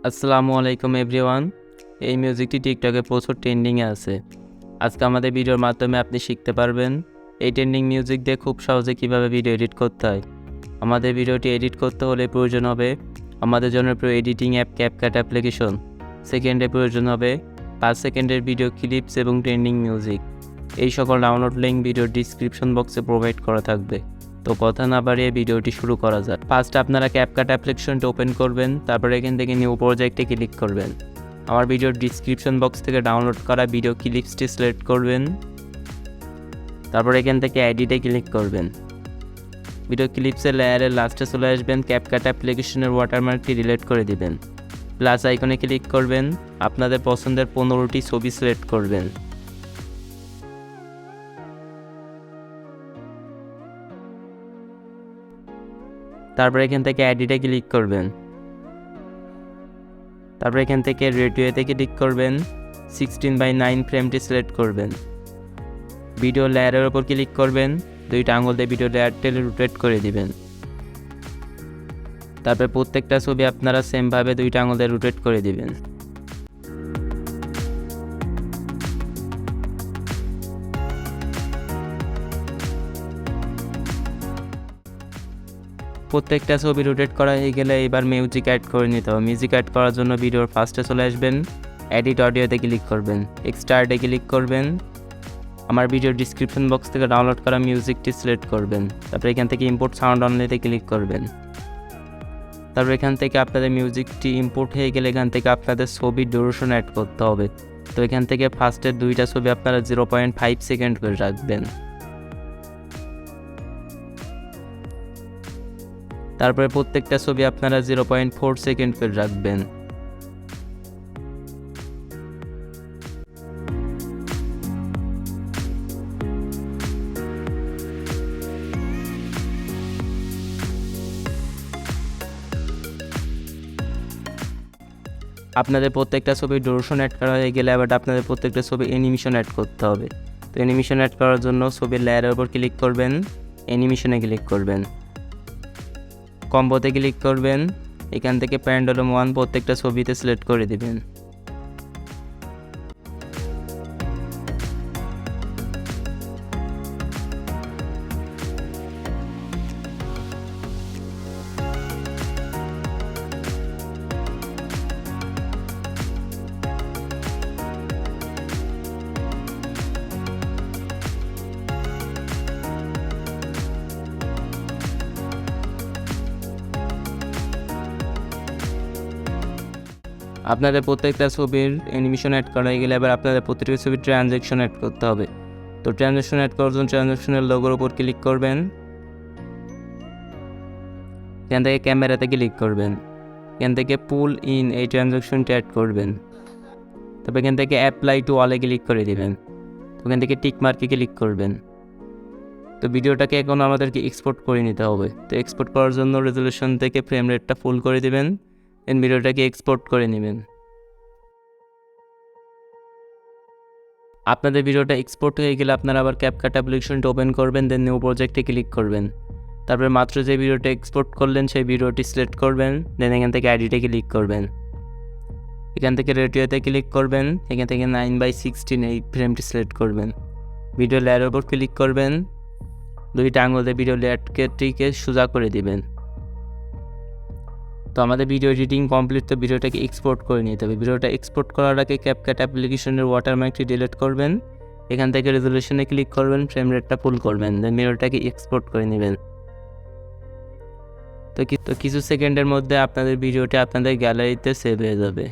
আসসালামু আলাইকুম এভরিওয়ান। এই মিউজিকটি টিকটকে প্রচুর ট্রেন্ডিংয়ে আছে। আজকে আমাদের ভিডিওর মাধ্যমে আপনি শিখতে পারবেন এই ট্রেন্ডিং মিউজিক দিয়ে খুব সহজে কিভাবে ভিডিও এডিট করতে হয়। আমাদের ভিডিওটি এডিট করতে হলে প্রয়োজন হবে আমাদের জনপ্রিয় এডিটিং অ্যাপ ক্যাপকাট অ্যাপ্লিকেশন। সেকেন্ডে প্রয়োজন হবে 5 সেকেন্ডের ভিডিও ক্লিপস এবং ট্রেন্ডিং মিউজিক। এই সকল ডাউনলোড লিঙ্ক ভিডিওর ডিসক্রিপশন বক্সে প্রোভাইড করা থাকবে। তো কথা না বাড়িয়ে ভিডিওটি শুরু করা যায়। ফার্স্ট আপনারা ক্যাপকাট অ্যাপ্লিকেশনটি ওপেন করবেন, তারপরে এখান থেকে নিউ প্রজেক্টে ক্লিক করবেন। আমার ভিডিওর ডিসক্রিপশন বক্স থেকে ডাউনলোড করা ভিডিও ক্লিপসটি সিলেক্ট করবেন, তারপর এখান থেকে এডিটে ক্লিক করবেন। ভিডিও ক্লিপসের লেয়ারের লাস্টে চলে আসবেন, ক্যাপকাট অ্যাপ্লিকেশনের ওয়াটারমার্কটি ডিলিট করে দিবেন। প্লাস আইকনে ক্লিক করবেন, আপনাদের পছন্দের 15টি ছবি সিলেক্ট করবেন। তারপর এখান থেকে এডিটে ক্লিক করবেন, তারপর এখান থেকে রেডিওতে ক্লিক করবেন, 16:9 ফ্রেমটি সিলেক্ট করবেন। ভিডিও লেয়ারের উপর ক্লিক করবেন, দুইটা আঙুল দিয়ে ভিডিও লেয়ার টেলে রোটেট করে দিবেন। তারপর প্রত্যেকটা ছবি আপনারা সেমভাবে দুইটা আঙুল দিয়ে রোটেট করে দিবেন। প্রত্যেকটা ছবি রোটেট করা হয়ে গেলে এবার মিউজিক অ্যাড করে নিতে হবে। মিউজিক অ্যাড করার জন্য ভিডিওর ফার্স্টে চলে আসবেন, এডিট অডিওতে ক্লিক করবেন, এক্সট্রাতে ক্লিক করবেন। আমার ভিডিওর ডিসক্রিপশন বক্স থেকে ডাউনলোড করা মিউজিকটি সিলেক্ট করবেন। তারপর এখান থেকে ইম্পোর্ট সাউন্ড অনলিতে ক্লিক করবেন। তারপর এখান থেকে আপনাদের মিউজিকটি ইম্পোর্ট হয়ে গেলে এখান থেকে আপনাদের ছবির ডিউরেশন অ্যাড করতে হবে। তো এখান থেকে ফার্স্টের দুইটা ছবি আপনারা 0.5 সেকেন্ড করে রাখবেন। তারপরে প্রত্যেকটা ছবি আপনারা 0.4 সেকেন্ড করে রাখবেন। আপনাদের প্রত্যেকটা ছবির ডিউরেশন অ্যাড করা হয়ে গেলে এবার আপনাদের প্রত্যেকটা ছবি অ্যানিমেশন অ্যাড করতে হবে। তো অ্যানিমেশন অ্যাড করার জন্য ছবির লেয়ারের উপর ক্লিক করবেন, অ্যানিমেশনে ক্লিক করবেন, কম্বোতে ক্লিক করবেন। এখান থেকে প্যান্ডেলম 1 প্রত্যেকটা ছবিতে সিলেক্ট করে দিবেন। আপনাদের প্রত্যেকটা ছবির অ্যানিমেশন অ্যাড করা হয়ে গেলে এবার আপনাদের প্রত্যেকটা ছবির ট্রানজ্যাকশন অ্যাড করতে হবে। তো ট্রানজ্যাকশন অ্যাড করার জন্য ট্রানজ্যাকশনের লোগোর উপর ক্লিক করবেন, এখান থেকে ক্যামেরাতে ক্লিক করবেন, এখান থেকে পুল ইন এই ট্রানজ্যাকশনটি অ্যাড করবেন। তবে এখান থেকে অ্যাপ্লাই টু অলে ক্লিক করে দেবেন। তো এখান থেকে টিক মার্কে ক্লিক করবেন। তো ভিডিওটাকে এখন আমাদেরকে এক্সপোর্ট করে নিতে হবে। তো এক্সপোর্ট করার জন্য রেজলিউশন থেকে ফ্রেম রেটটা ফুল করে দেবেন, দেন ভিডিওটাকে এক্সপোর্ট করে নেবেন। আপনাদের ভিডিওটা এক্সপোর্ট হয়ে গেলে আপনারা আবার ক্যাপকাট অ্যাপ্লিকেশনটা ওপেন করবেন, দেন নিউ প্রজেক্টে ক্লিক করবেন। তারপরে মাত্র যে ভিডিওটা এক্সপোর্ট করলেন সেই ভিডিওটি সিলেক্ট করবেন, দেন এখান থেকে এডিটে ক্লিক করবেন। এখান থেকে রেডিওতে ক্লিক করবেন, এখান থেকে 9:16 এই ফ্রেমটি সিলেক্ট করবেন। ভিডিও লেয়ারের উপর ক্লিক করবেন, দুইটা আঙুল দিয়ে ভিডিও লেয়ারটিকে সোজা করে দিবেন। তো আমাদের ভিডিও এডিটিং কমপ্লিট। তো ভিডিওটাকে এক্সপোর্ট করে নিতে হবে। ভিডিওটা এক্সপোর্ট করার আগে ক্যাপকাট অ্যাপ্লিকেশনের ওয়াটারমার্কটি ডিলিট করবেন, এখান থেকে রেজলিউশনে ক্লিক করবেন, ফ্রেম রেটটা ফুল করবেন, দেন ভিডিওটাকে এক্সপোর্ট করে নেবেন। তো কিছু সেকেন্ডের মধ্যে আপনাদের ভিডিওটি আপনাদের গ্যালারিতে সেভ হয়ে যাবে।